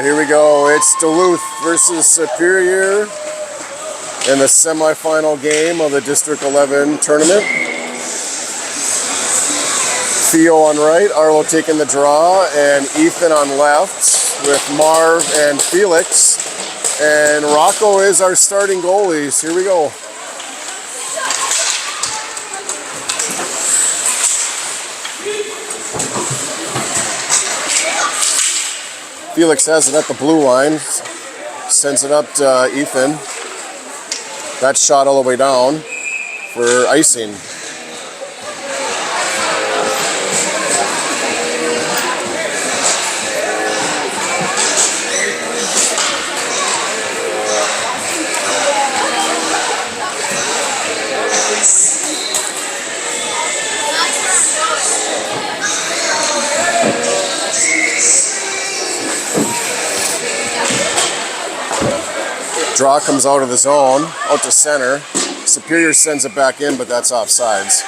right, here we go. It's Duluth versus Superior in the semifinal game of the District 11 tournament. Theo on right, Arlo taking the draw, and Ethan on left with Marv and Felix. And Rocco is our starting goalies. Here we go. Felix has it at the blue line, sends it up to Ethan. That shot all the way down for icing. Draw comes out of the zone, out to center. Superior sends it back in, but that's offsides.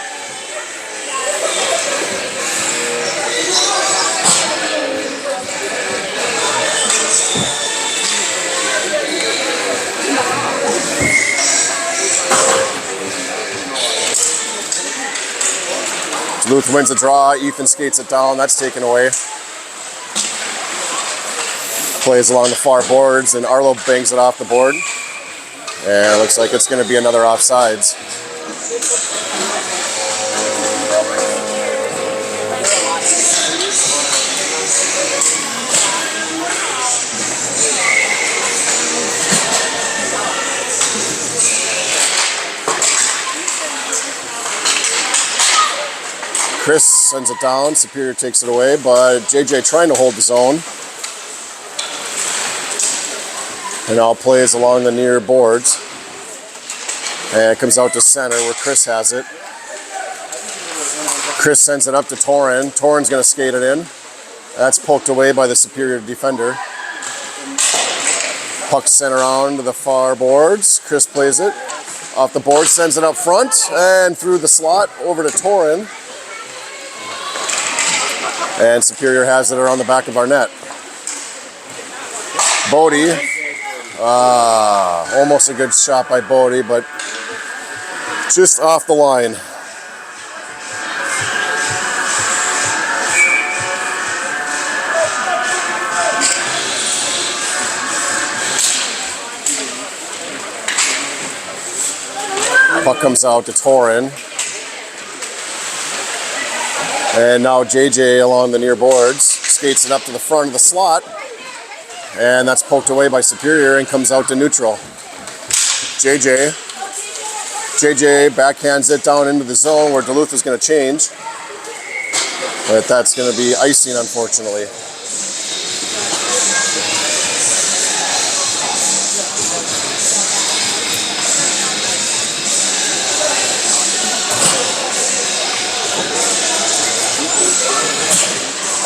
Duluth wins the draw. Ethan skates it down. That's taken away. Plays along the far boards, and Arlo bangs it off the board. And it looks like it's going to be another offsides. Chris sends it down. Superior takes it away, but JJ trying to hold the zone. And now plays along the near boards. And it comes out to center where Chris has it. Chris sends it up to Torin. Torin's going to skate it in. That's poked away by the Superior defender. Puck sent around to the far boards. Chris plays it off the board, sends it up front and through the slot over to Torin. And Superior has it around the back of our net. Bodie. Almost a good shot by Bodie, but just off the line. Puck comes out to Torin. And now JJ along the near boards skates it up to the front of the slot. And that's poked away by Superior and comes out to neutral. JJ backhands it down into the zone where Duluth is going to change. But that's going to be icing, unfortunately.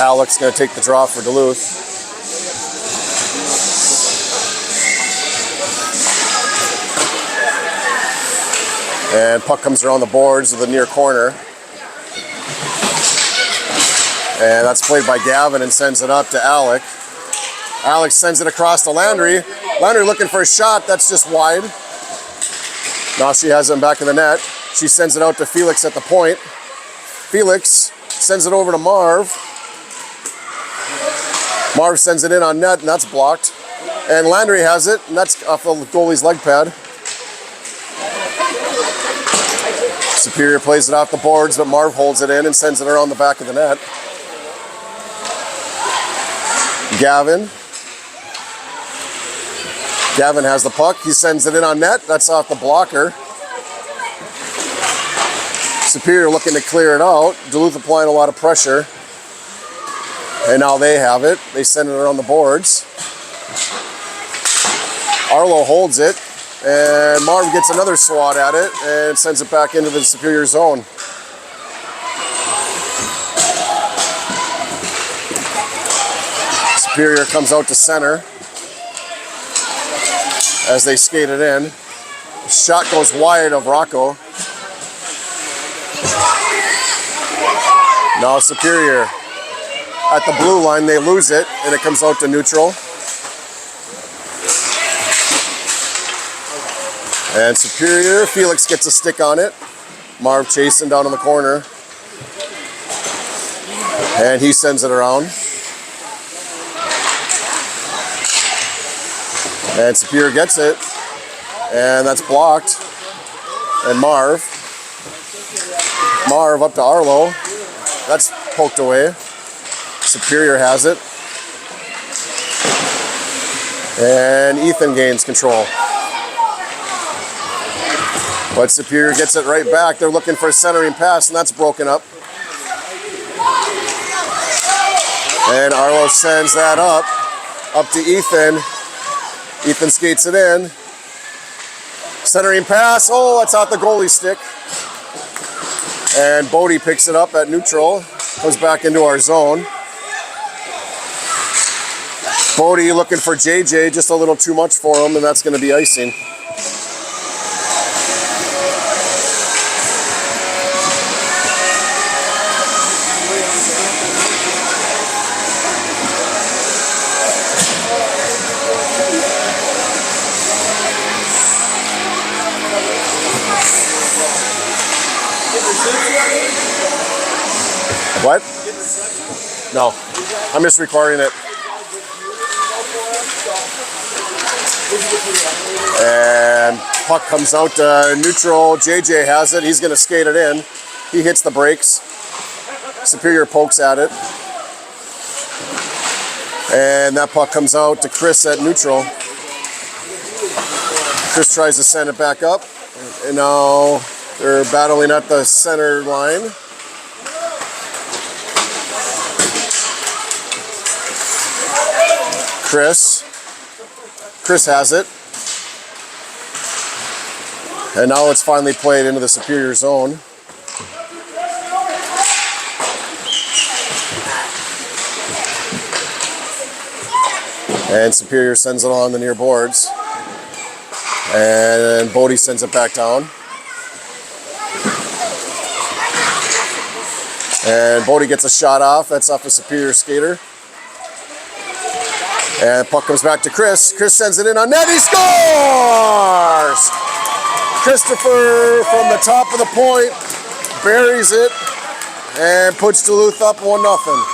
Alex going to take the draw for Duluth. And puck comes around the boards of the near corner. And that's played by Gavin and sends it up to Alec. Alex sends it across to Landry. Landry looking for a shot. That's just wide. Now she has him back in the net. She sends it out to Felix at the point. Felix sends it over to Marv. Marv sends it in on net, and that's blocked. And Landry has it, and that's off the goalie's leg pad. Superior plays it off the boards, but Marv holds it in and sends it around the back of the net. Gavin has the puck. He sends it in on net. That's off the blocker. Superior looking to clear it out. Duluth applying a lot of pressure. And now they have it. They send it around the boards. Arlo holds it. And Marv gets another swat at it and sends it back into the Superior zone. Superior comes out to center as they skate it in. The shot goes wide of Rocco. Now Superior at the blue line, they lose it, and it comes out to neutral. And Superior, Felix gets a stick on it. Marv chasing down in the corner. And he sends it around. And Superior gets it. And that's blocked. And Marv up to Arlo. That's poked away. Superior has it. And Ethan gains control. But Superior gets it right back. They're looking for a centering pass, and that's broken up. And Arlo sends that up to Ethan. Ethan skates it in. Centering pass. Oh, that's out the goalie stick. And Bodie picks it up at neutral. Goes back into our zone. Bodie looking for JJ, just a little too much for him, and that's going to be icing. What? No, I'm just recording it. And puck comes out to neutral. JJ has it. He's going to skate it in. He hits the brakes. Superior pokes at it. And that puck comes out to Chris at neutral. Chris tries to send it back up. And now they're battling at the center line. Chris has it. And now it's finally played into the Superior zone. And Superior sends it on the near boards. And Bodie sends it back down. And Bodie gets a shot off. That's off a Superior skater. And puck comes back to Chris. Chris sends it in on net. He scores! Christopher from the top of the point buries it and puts Duluth up 1-0.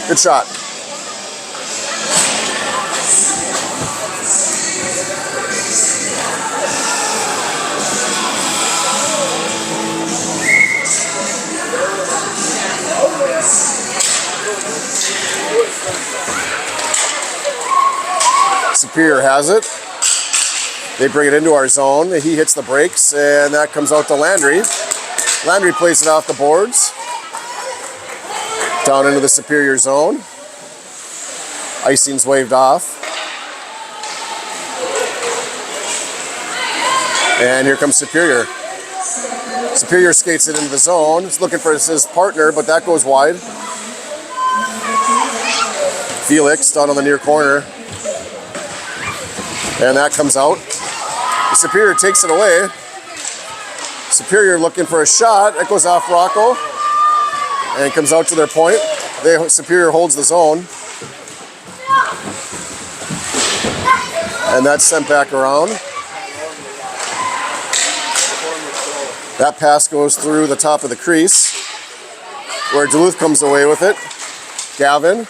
Good shot. Superior has it. They bring it into our zone. He hits the brakes, and that comes out to Landry. Landry plays it off the boards. Down into the Superior zone. Icing's waved off. And here comes Superior. Superior skates it into the zone. He's looking for his partner, but that goes wide. Felix down on the near corner. And that comes out. The Superior takes it away. Superior looking for a shot. It goes off Rocco. And it comes out to their point. Superior holds the zone. And that's sent back around. That pass goes through the top of the crease, where Duluth comes away with it. Gavin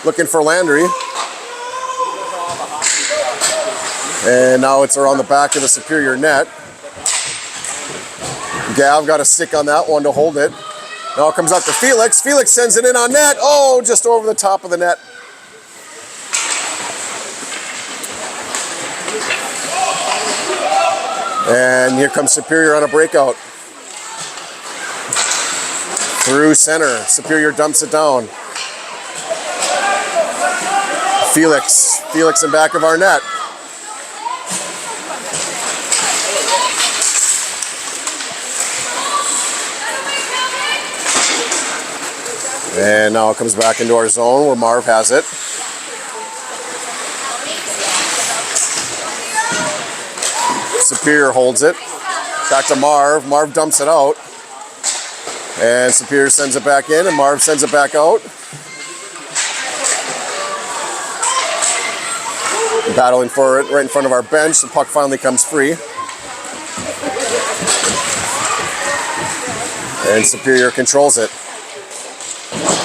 looking for Landry. And now it's around the back of the Superior net. Gav got a stick on that one to hold it. Now it comes out to Felix. Felix sends it in on net. Oh, just over the top of the net. And here comes Superior on a breakout. Through center. Superior dumps it down. Felix in back of our net. And now it comes back into our zone where Marv has it. Superior holds it. Back to Marv. Marv dumps it out. And Superior sends it back in, and Marv sends it back out. Battling for it right in front of our bench. The puck finally comes free. And Superior controls it.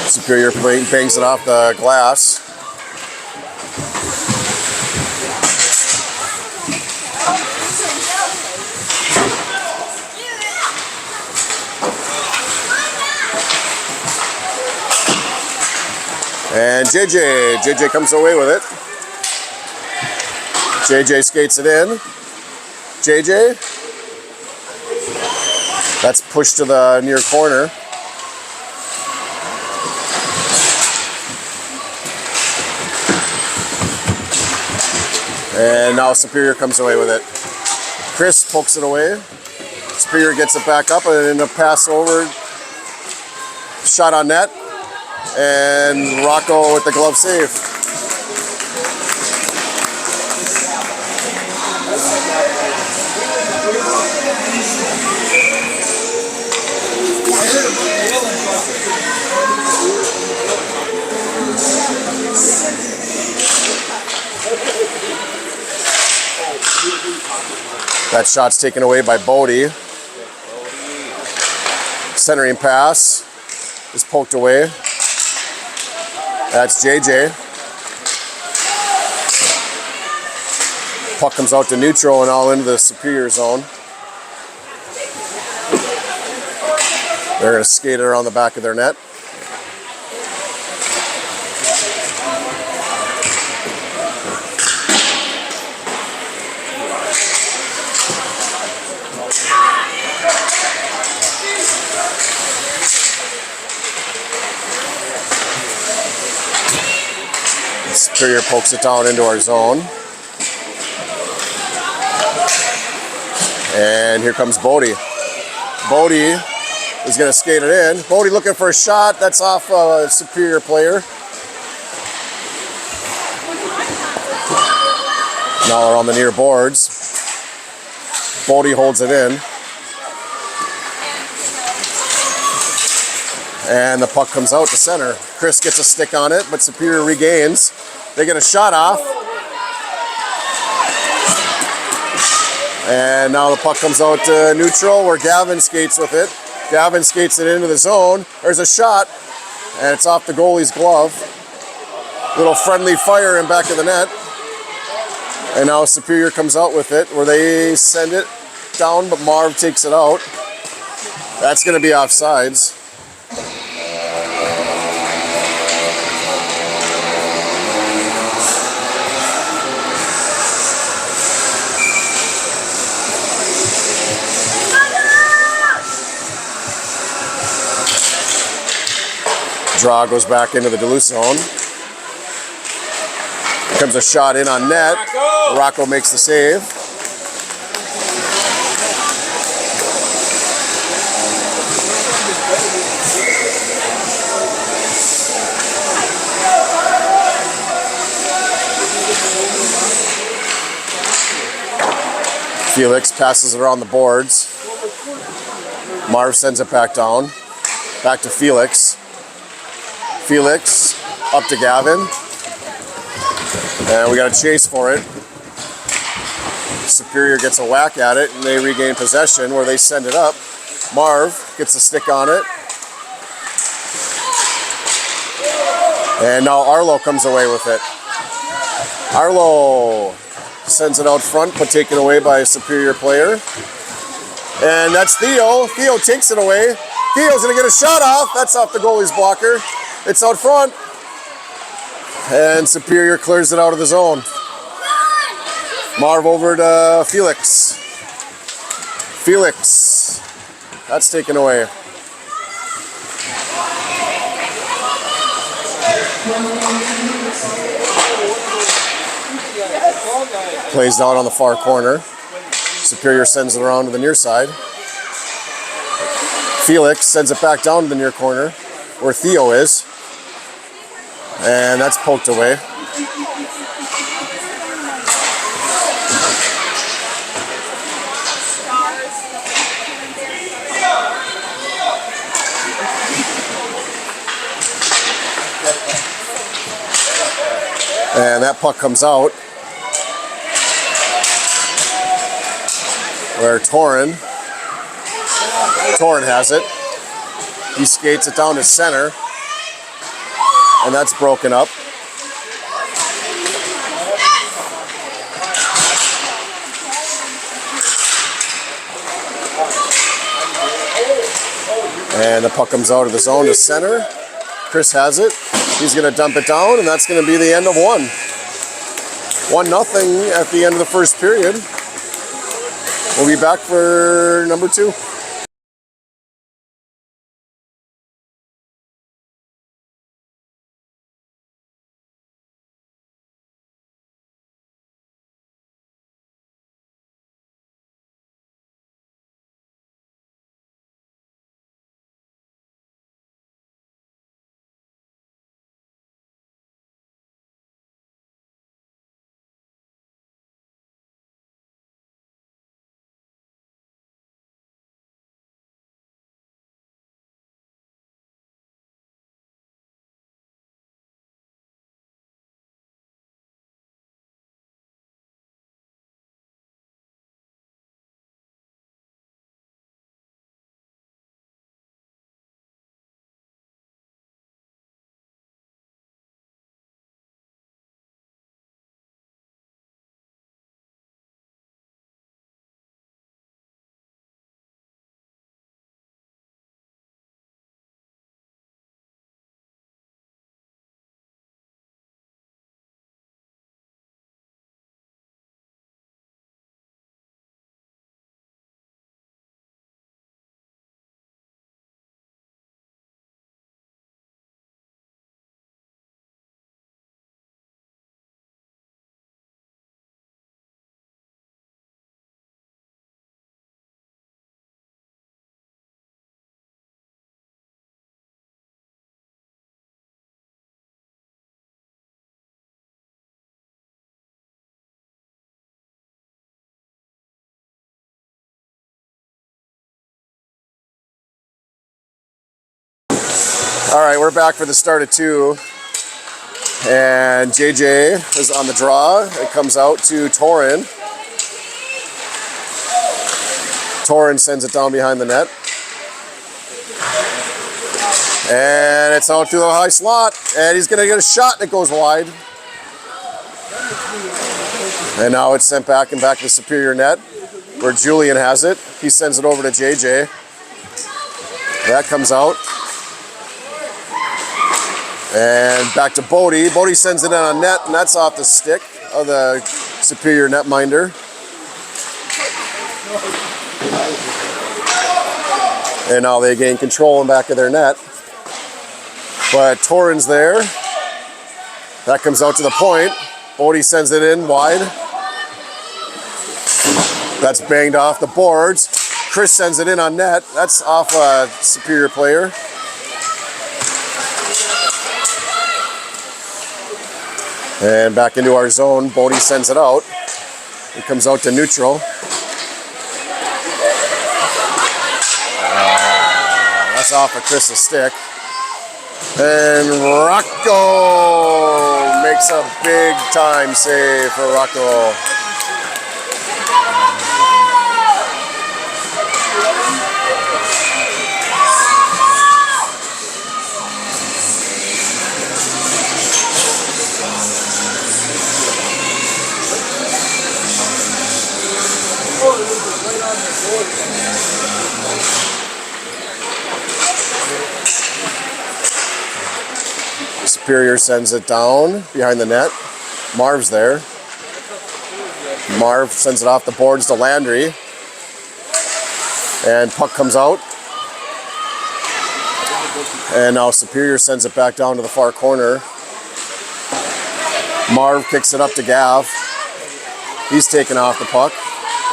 Superior bangs it off the glass. And JJ comes away with it. JJ skates it in. JJ. That's pushed to the near corner. And now Superior comes away with it. Chris pokes it away. Superior gets it back up and a pass over. Shot on net. And Rocco with the glove save. That shot's taken away by Bodie. Centering pass is poked away. That's JJ. Puck comes out to neutral and all into the Superior zone. They're going to skate it around the back of their net. Superior pokes it down into our zone. And here comes Bodie. Bodie is going to skate it in. Bodie looking for a shot. That's off a Superior player. Now they're on the near boards. Bodie holds it in. And the puck comes out to center. Chris gets a stick on it, but Superior regains. They get a shot off. And now the puck comes out to neutral where Gavin skates with it. Gavin skates it into the zone. There's a shot, and it's off the goalie's glove. Little friendly fire in back of the net. And now Superior comes out with it where they send it down, but Marv takes it out. That's going to be offsides. Draw goes back into the Duluth zone. Here comes a shot in on net. Rocco makes the save. Felix passes it around the boards. Marv sends it back down. Back to Felix. Felix up to Gavin. And we got a chase for it. Superior gets a whack at it and they regain possession where they send it up. Marv gets a stick on it. And now Arlo comes away with it. Arlo sends it out front, but taken away by a Superior player. And that's Theo. Theo takes it away. Theo's going to get a shot off. That's off the goalie's blocker. It's out front. And Superior clears it out of the zone. Marv over to Felix. Felix. That's taken away. Plays down on the far corner. Superior sends it around to the near side. Felix sends it back down to the near corner where Theo is. And that's poked away. And that puck comes out. Where Torin has it. He skates it down to center. And that's broken up. And the puck comes out of the zone to center. Chris has it. He's going to dump it down, and that's going to be the end of one. 1-0 at the end of the first period. We'll be back for number 2. All right, we're back for the start of 2. And JJ is on the draw. It comes out to Torin. Torin sends it down behind the net. And it's out to the high slot. And he's going to get a shot, and it goes wide. And now it's sent back and back to the Superior net, where Julian has it. He sends it over to JJ. That comes out. And back to Bodie. Bodie sends it in on net, and that's off the stick of the Superior netminder. And now they gain control in back of their net. But Torin's there. That comes out to the point. Bodie sends it in wide. That's banged off the boards. Chris sends it in on net. That's off a Superior player. And back into our zone, Bodie sends it out. It comes out to neutral. That's off of Chris's stick. And Rocco makes a big time save for Rocco. Superior sends it down behind the net. Marv's there. Marv sends it off the boards to Landry. And puck comes out. And now Superior sends it back down to the far corner. Marv kicks it up to Gav. He's taken off the puck.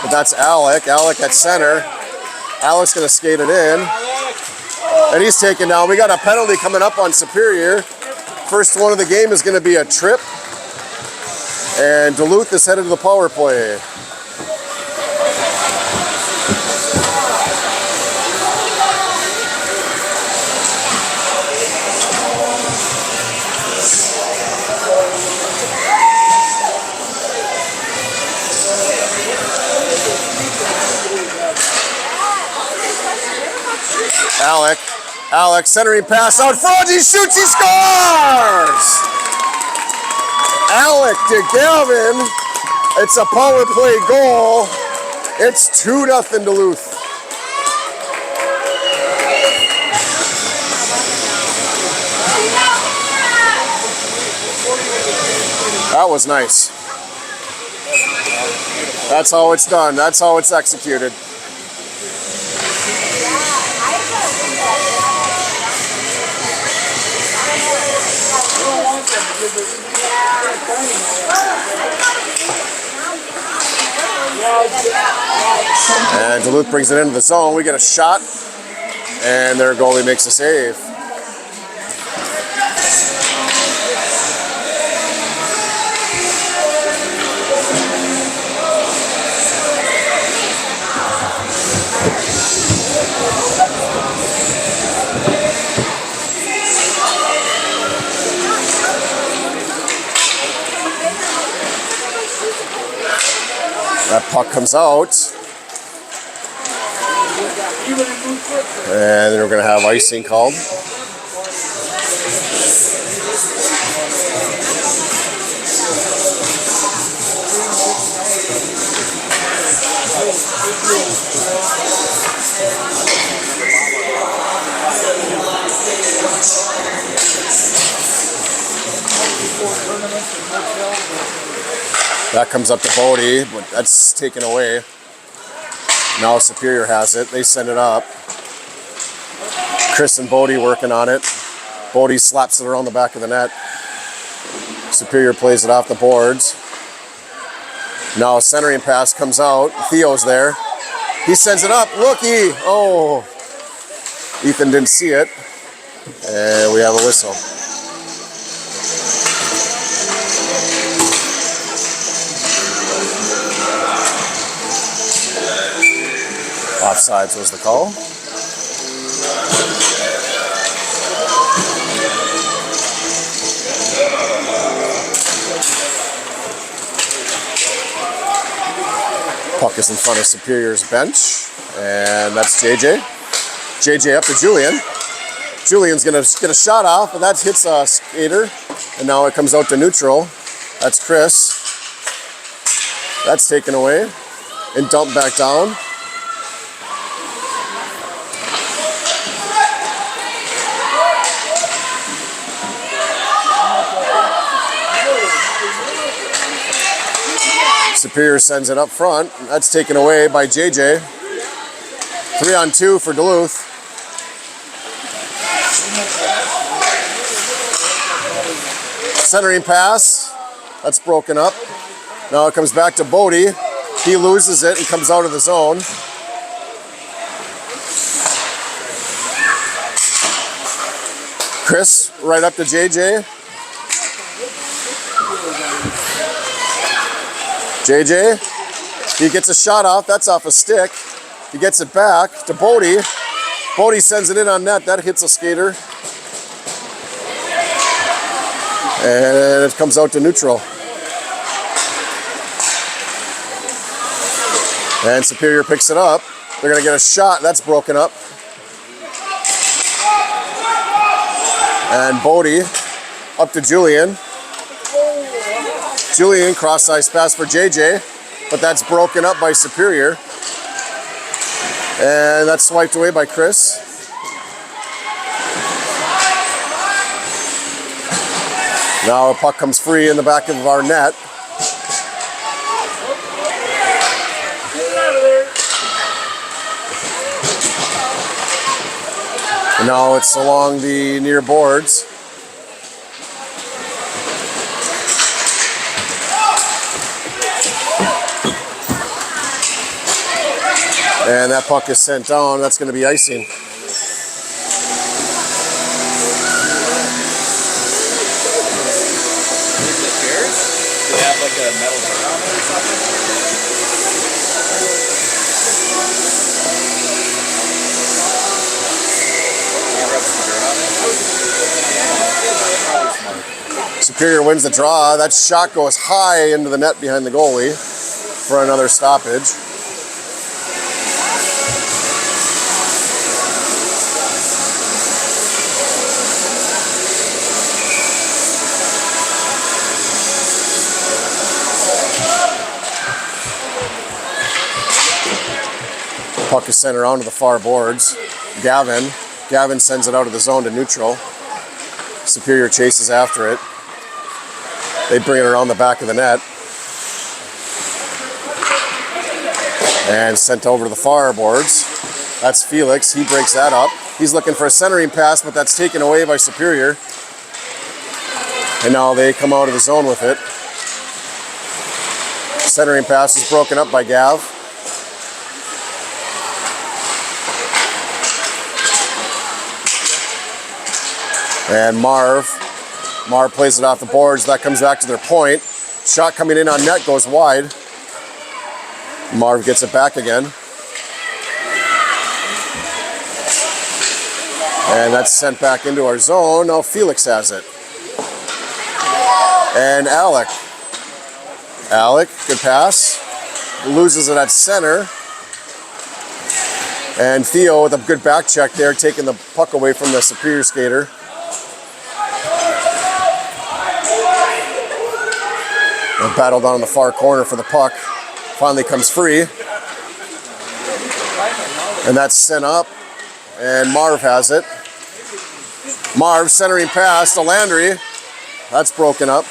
But that's Alec. Alec at center. Alec's going to skate it in. And he's taken down. We got a penalty coming up on Superior. First one of the game is going to be a trip. And Duluth is headed to the power play. Alec, centering pass out front. He shoots, he scores! Alec to Gavin. It's a power play goal. It's 2-0 Duluth. That was nice. That's how it's done. That's how it's executed. And Duluth brings it into the zone. We get a shot, and their goalie makes a save. That puck comes out. And then we're going to have icing called. That comes up to Bodie, but that's taken away. Now Superior has it. They send it up. Chris and Bodie working on it. Bodie slaps it around the back of the net. Superior plays it off the boards. Now a centering pass comes out. Theo's there. He sends it up. Looky! Oh! Ethan didn't see it. And we have a whistle. Offsides was the call. Puck is in front of Superior's bench, and that's JJ. JJ up to Julian. Julian's gonna get a shot off, and that hits a skater, and now it comes out to neutral. That's Chris. That's taken away and dumped back down. Superior sends it up front. That's taken away by JJ. 3-on-2 for Duluth. Centering pass. That's broken up. Now it comes back to Bodie. He loses it and comes out of the zone. Chris right up to JJ. JJ, he gets a shot off. That's off a stick. He gets it back to Bodie. Bodie sends it in on net. That hits a skater. And it comes out to neutral. And Superior picks it up. They're going to get a shot. That's broken up. And Bodie up to Julian. Julian cross-ice pass for JJ, but that's broken up by Superior. And that's swiped away by Chris. Now a puck comes free in the back of our net. And now it's along the near boards. And that puck is sent down. That's going to be icing. Do they have like a metal dirt on it or something? Can you rub some dirt on it? Superior wins the draw. That shot goes high into the net behind the goalie for another stoppage. Puck is sent around to the far boards. Gavin sends it out of the zone to neutral. Superior chases after it. They bring it around the back of the net. And sent over to the far boards. That's Felix. He breaks that up. He's looking for a centering pass, but that's taken away by Superior. And now they come out of the zone with it. Centering pass is broken up by Gav. And Marv plays it off the boards. That comes back to their point. Shot coming in on net goes wide. Marv gets it back again. And that's sent back into our zone. Now Felix has it. And Alec, good pass. Loses it at center. And Theo with a good back check there, taking the puck away from the Superior skater. And battle down in the far corner for the puck. Finally comes free. And that's sent up. And Marv has it. Marv centering pass to Landry. That's broken up.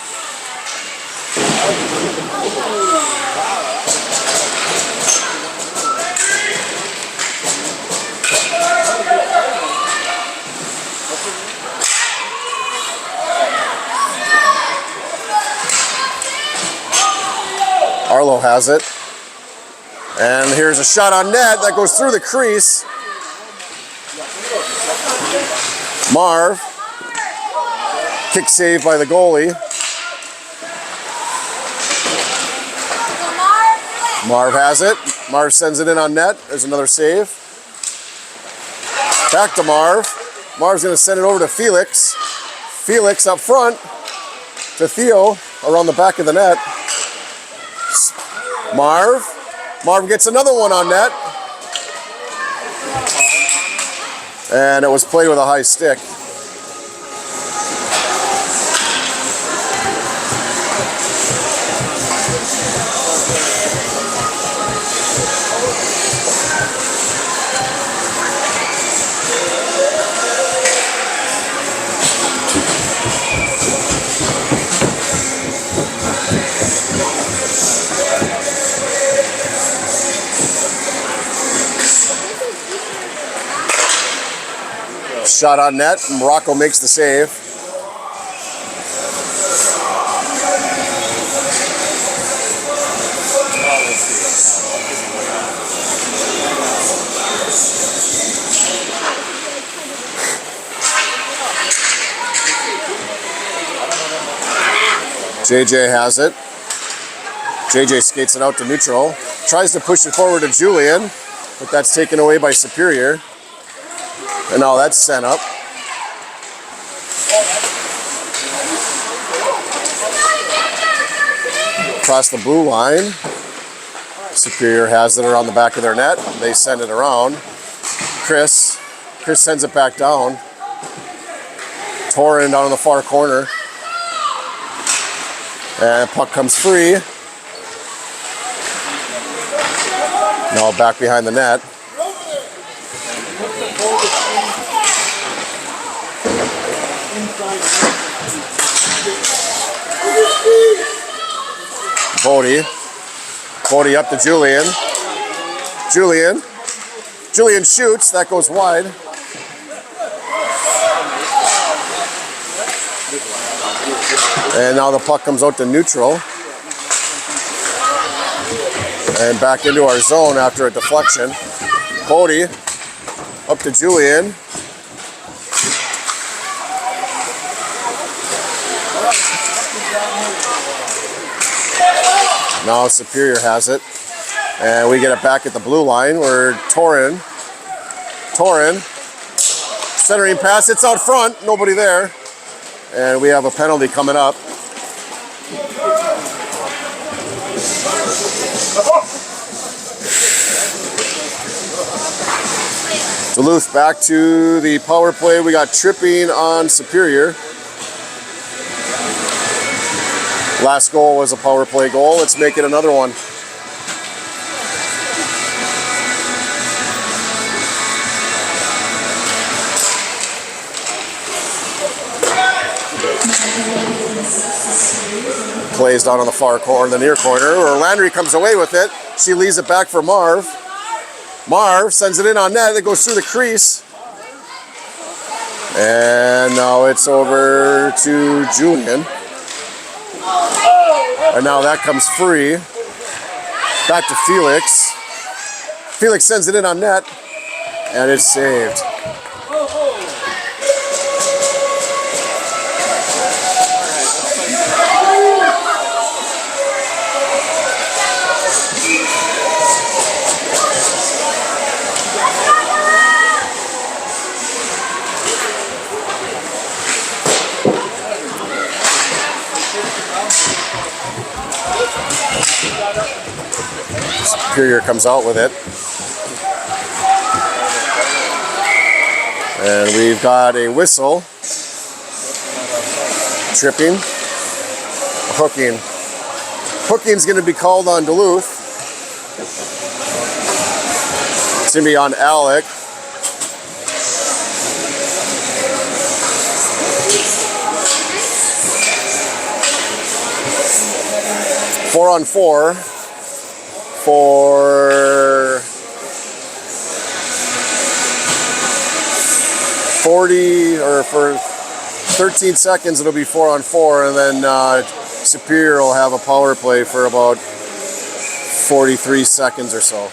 Arlo has it. And here's a shot on net that goes through the crease. Marv. Kick save by the goalie. Marv has it. Marv sends it in on net. There's another save. Back to Marv. Marv's going to send it over to Felix. Felix up front to Theo around the back of the net. Marv gets another one on net. And it was played with a high stick. Shot on net, Morocco makes the save. JJ has it. JJ skates it out to neutral. Tries to push it forward to Julian, but that's taken away by Superior. And now that's sent up. Across the blue line. Superior has it around the back of their net. They send it around. Chris sends it back down. Torin down in the far corner. And puck comes free. Now back behind the net. Bodie up to Julian. Julian shoots. That goes wide. And now the puck comes out to neutral. And back into our zone after a deflection. Bodie up to Julian. Now Superior has it. And we get it back at the blue line where Torin, centering pass, it's out front, nobody there. And we have a penalty coming up. Duluth back to the power play. We got tripping on Superior. Last goal was a power play goal. Let's make it another one. plays down on the far corner, the near corner, where Landry comes away with it. She leaves it back for Marv. Marv sends it in on net. It goes through the crease. And now it's over to Julian. And now that comes free. Back to Felix. Felix sends it in on net. And it's saved. Superior comes out with it. And we've got a whistle. Tripping. Hooking. Hooking's going to be called on Duluth. It's going to be on Alec. Four on four for 40 or for 13 seconds. It'll be 4 on 4, and then Superior will have a power play for about 43 seconds or so.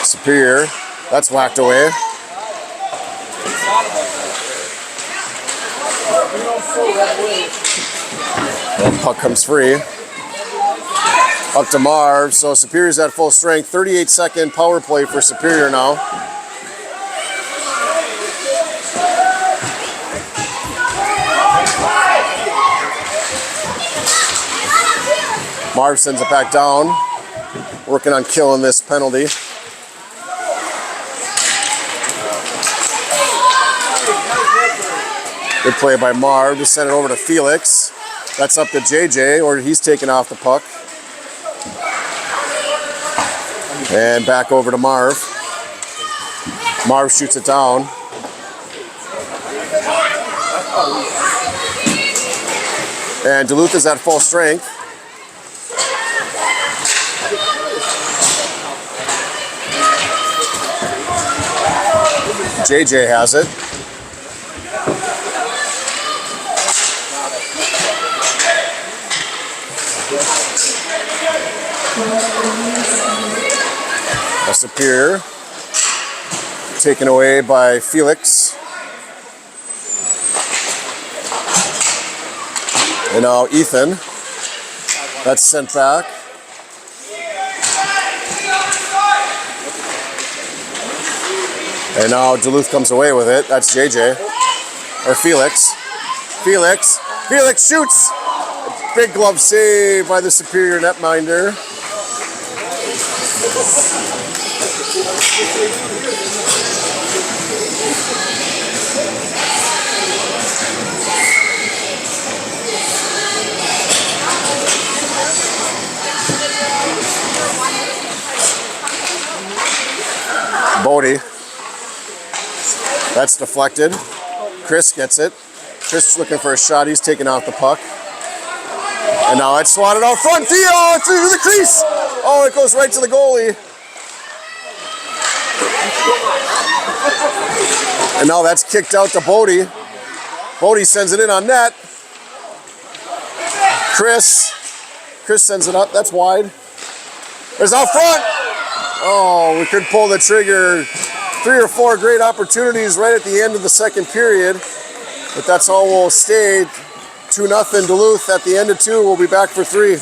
Superior, that's whacked away. And puck comes free. Up to Marv. So Superior's at full strength. 38-second power play for Superior now. Marv sends it back down. Working on killing this penalty. Good play by Marv to send it over to Felix. That's up to JJ, or he's taking off the puck. And back over to Marv. Marv shoots it down. And Duluth is at full strength. JJ has it. A Superior taken away by Felix. And now Ethan. That's sent back. And now Duluth comes away with it. That's JJ. Or Felix. Felix shoots! Big glove save by the Superior netminder. Bodie. That's deflected. Chris gets it. Chris looking for a shot. He's taking off the puck. And now it's swatted out front. Theo through the crease. Oh, it goes right to the goalie. And now that's kicked out to Bodie. Bodie sends it in on net. Chris sends it up. That's wide. There's out front. Oh, we could pull the trigger. 3 or 4 great opportunities right at the end of the second period. But that's all we'll stay. 2-0 Duluth at the end of 2. We'll be back for 3.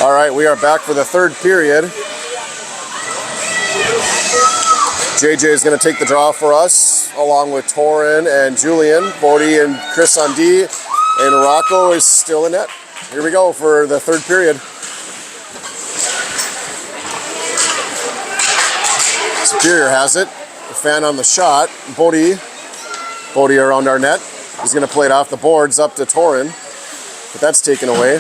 All right, we are back for the third period. JJ is going to take the draw for us, along with Torin and Julian. Bodie and Chris on D, and Rocco is still in net. Here we go for the third period. Superior has it. The fan on the shot. Bodie around our net. He's going to play it off the boards up to Torin, but that's taken away.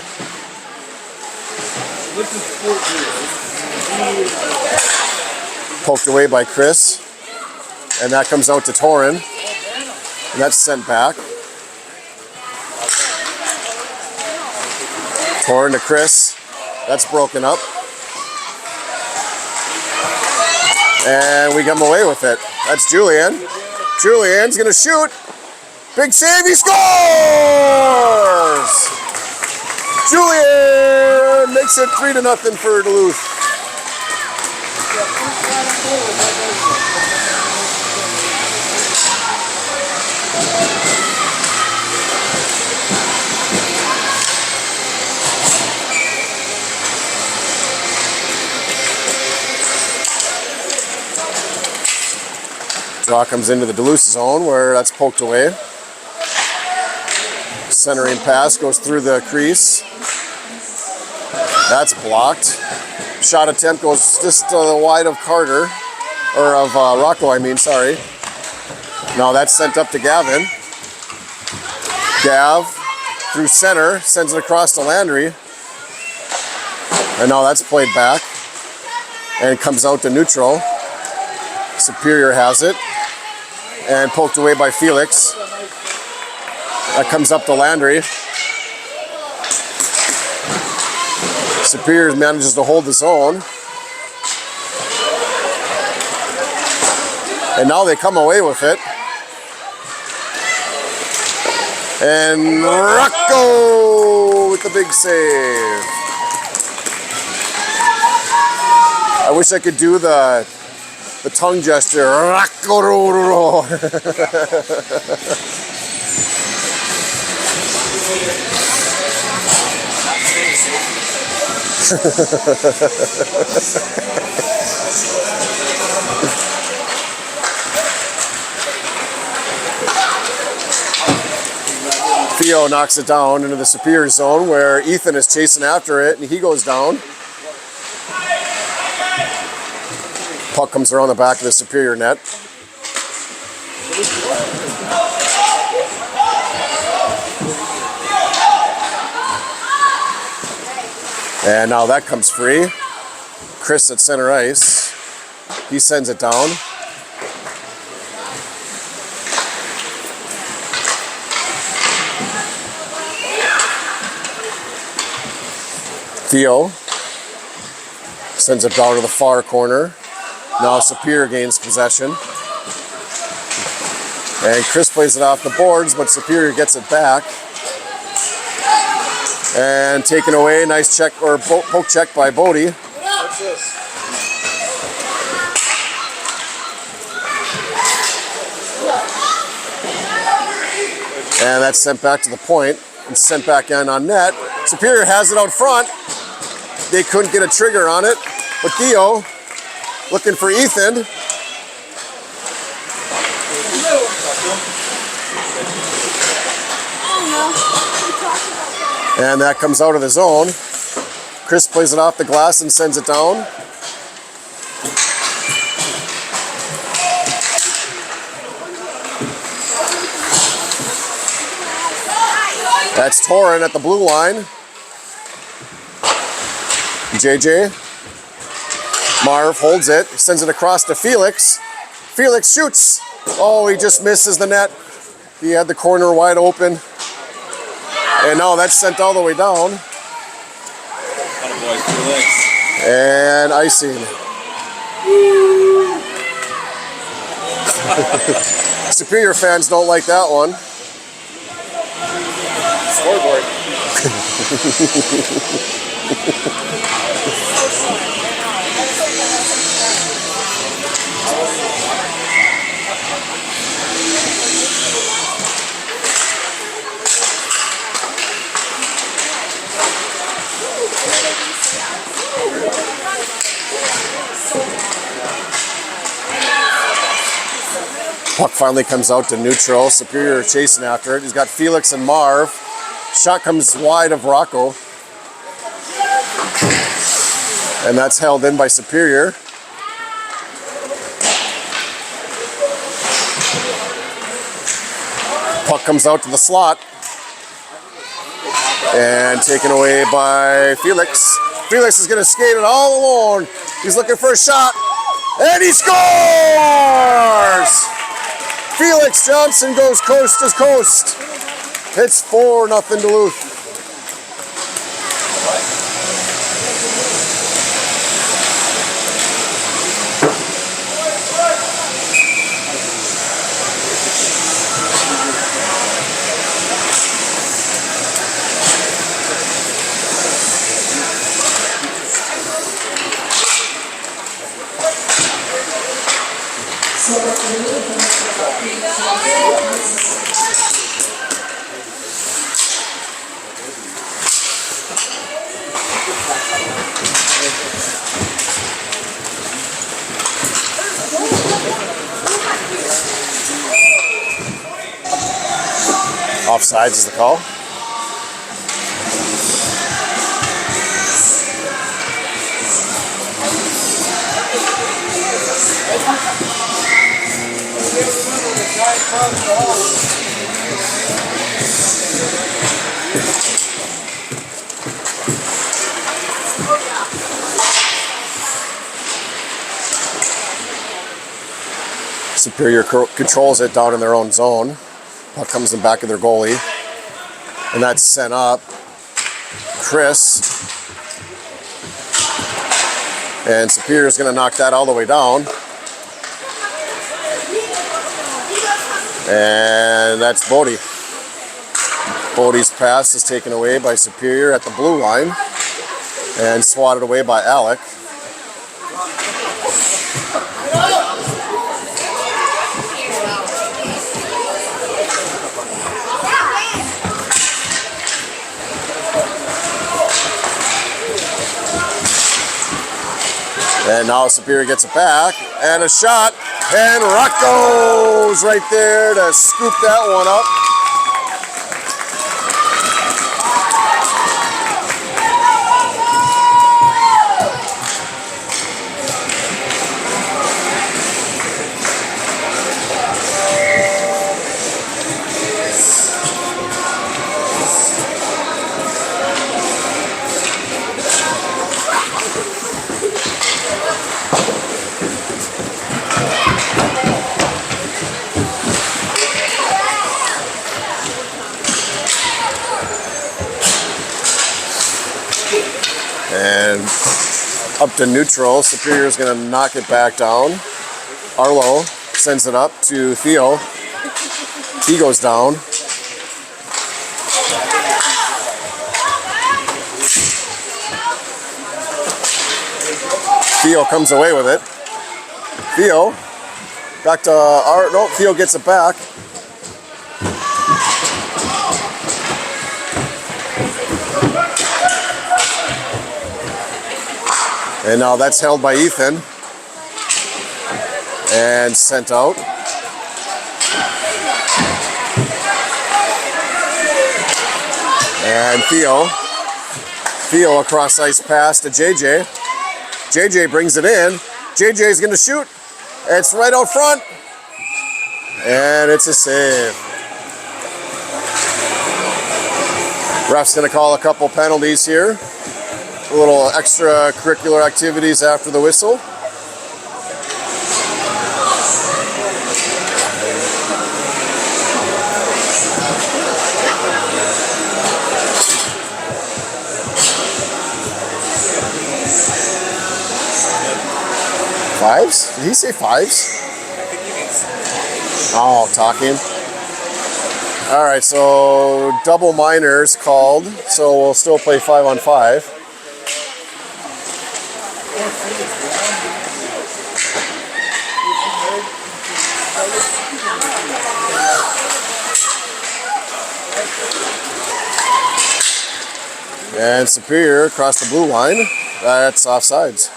Poked away by Chris, and that comes out to Torin, and that's sent back. Torin to Chris, that's broken up, and we come away with it. That's Julian. Julian's gonna shoot. Big save, he scores! Julian makes it 3-0 for Duluth. Draw comes into the Duluth zone where that's poked away. Centering pass goes through the crease. That's blocked. Shot attempt goes just wide of Carter, or of Rocco, I mean, sorry. Now that's sent up to Gavin. Gav through center, sends it across to Landry. And now that's played back and comes out to neutral. Superior has it and poked away by Felix. That comes up to Landry. Superior manages to hold the zone. And now they come away with it. And Rocco with the big save. I wish I could do the tongue gesture. Rocco. Theo knocks it down into the Superior zone where Ethan is chasing after it and he goes down. Puck comes around the back of the Superior net. And now that comes free. Chris at center ice. He sends it down. Theo sends it down to the far corner. Now Superior gains possession. And Chris plays it off the boards, but Superior gets it back. And taken away, nice check or poke check by Bodie. What's this? And that's sent back to the point and sent back in on net. Superior has it out front. They couldn't get a trigger on it, but Theo looking for Ethan. And that comes out of the zone. Chris plays it off the glass and sends it down. That's Torin at the blue line. JJ. Marv holds it, sends it across to Felix. Felix shoots. Oh, he just misses the net. He had the corner wide open. And now that's sent all the way down. Attaboy, Felix. And icing. Superior fans don't like that one. Scoreboard. Puck finally comes out to neutral. Superior chasing after it. He's got Felix and Marv. Shot comes wide of Rocco. And that's held in by Superior. Puck comes out to the slot. And taken away by Felix. Felix is going to skate it all alone. He's looking for a shot. And he scores! Felix Johnson goes coast to coast. It's 4-0 Duluth. Offsides is the call. Superior controls it down in their own zone. Puck comes in back of their goalie. And that's sent up. Chris. And Superior's going to knock that all the way down. And that's Bodie. Bodie's pass is taken away by Superior at the blue line. And swatted away by Alec. And now Superior gets it back, and a shot, and Rocco's right there to scoop that one up. And up to neutral. Superior is going to knock it back down. Arlo sends it up to Theo. He goes down. Theo comes away with it. Theo back to no, Theo gets it back. And now that's held by Ethan and sent out. And Theo across ice pass to JJ. JJ brings it in. JJ is going to shoot. It's right out front. And it's a save. Ref's going to call a couple penalties here. A little extracurricular activities after the whistle. Fives? Did he say fives? Oh, talking. All right, so double minors called, so we'll still play 5-on-5. And Superior across the blue line. That's offsides.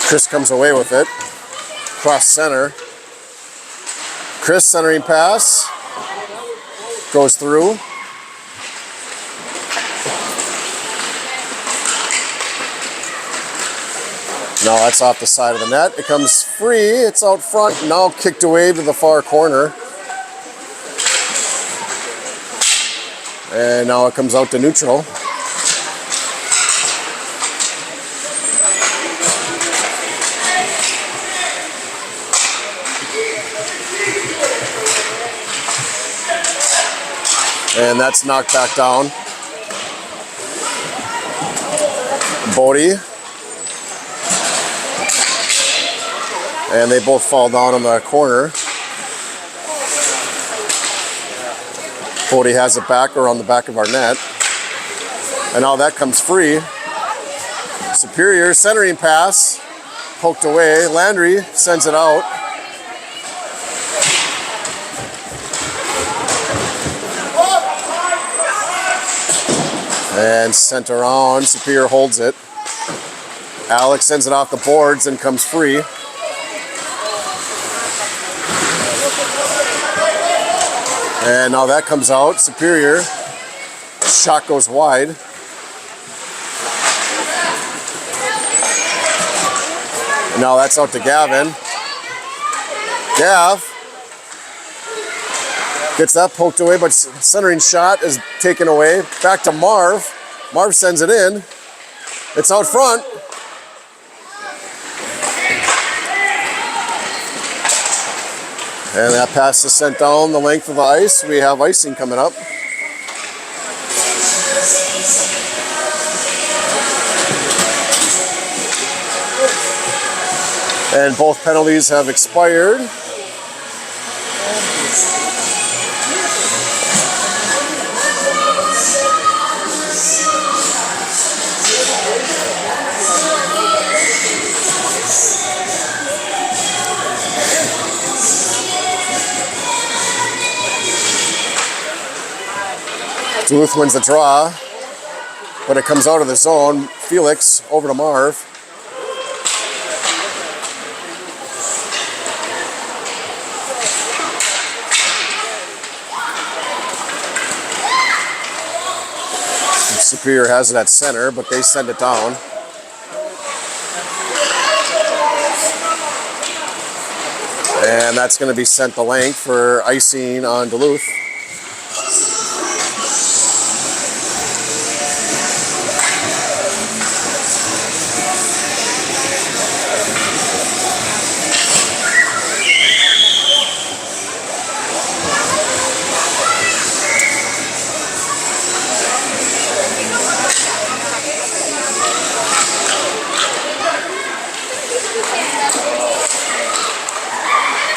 Chris comes away with it. Cross center. Chris centering pass. Goes through. No, that's off the side of the net. It comes free. It's out front. Now kicked away to the far corner. And now it comes out to neutral. And that's knocked back down. Bodie. And they both fall down on the corner. Bodie has it back or on the back of our net. And now that comes free. Superior centering pass. Poked away. Landry sends it out. And sent around. Superior holds it. Alex sends it off the boards and comes free. And now that comes out. Superior. Shot goes wide. And now that's out to Gavin. Gav gets that poked away, but centering shot is taken away. Back to Marv. Marv sends it in. It's out front. And that pass is sent down the length of the ice. We have icing coming up. And both penalties have expired. Duluth wins the draw, but it comes out of the zone. Felix over to Marv. Superior has it at center, but they send it down. And that's going to be sent the length for icing on Duluth.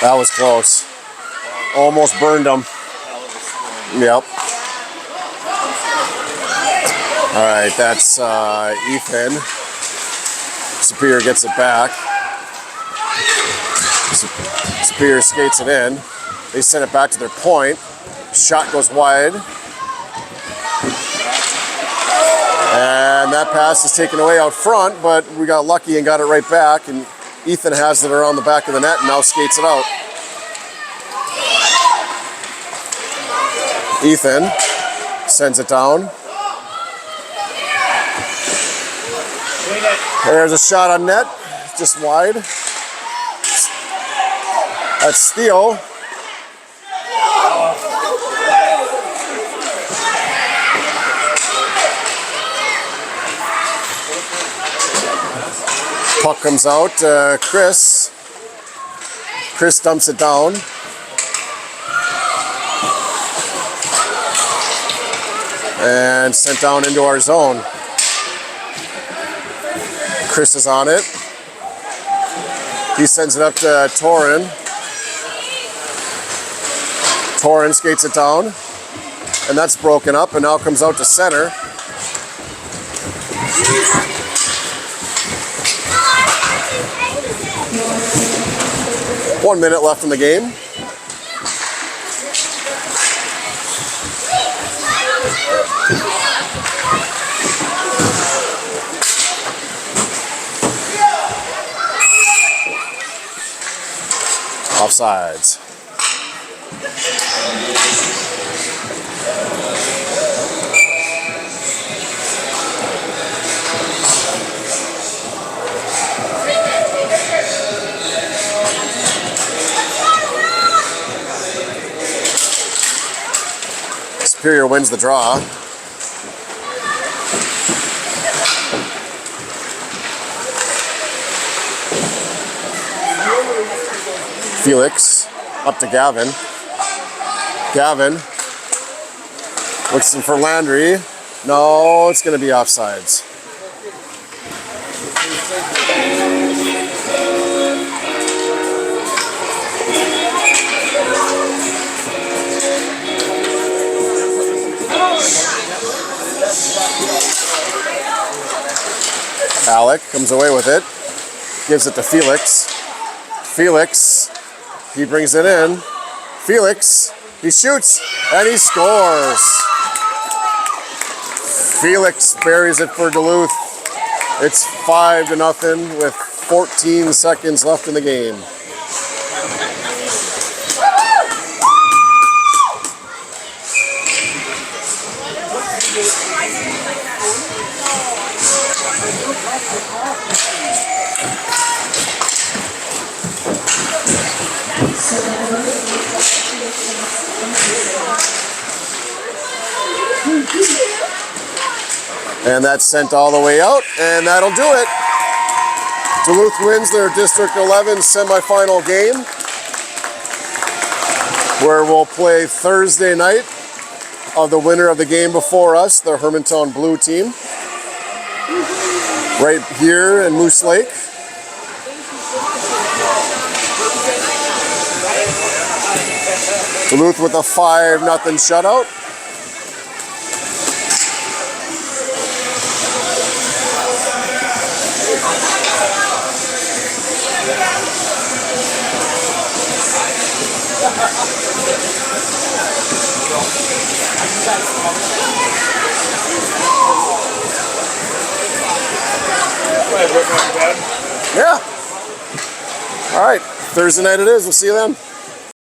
That was close. Almost burned them. Yep. All right, that's Ethan. Superior gets it back. Superior skates it in. They send it back to their point. Shot goes wide. And that pass is taken away out front, but we got lucky and got it right back. And Ethan has it around the back of the net and now skates it out. Ethan sends it down. There's a shot on net, just wide. That's Steele. Puck comes out, Chris. Chris dumps it down. And sent down into our zone. Chris is on it. He sends it up to Torin. Torin skates it down. And that's broken up and now comes out to center. 1 minute left in the game. offsides. Superior wins the draw. Felix up to Gavin. Gavin looks for Landry. No, it's going to be offsides. Alec comes away with it. Gives it to Felix. Felix, he brings it in. Felix, he shoots and he scores. Felix buries it for Duluth. It's 5-0 with 14 seconds left in the game. And that's sent all the way out, and that'll do it. Duluth wins their District 11 semifinal game, where we'll play Thursday night of the winner of the game before us, the Hermantown Blue team, right here in Moose Lake. Duluth with a 5-0 shutout. Yeah. All right. Thursday night it is. We'll see you then.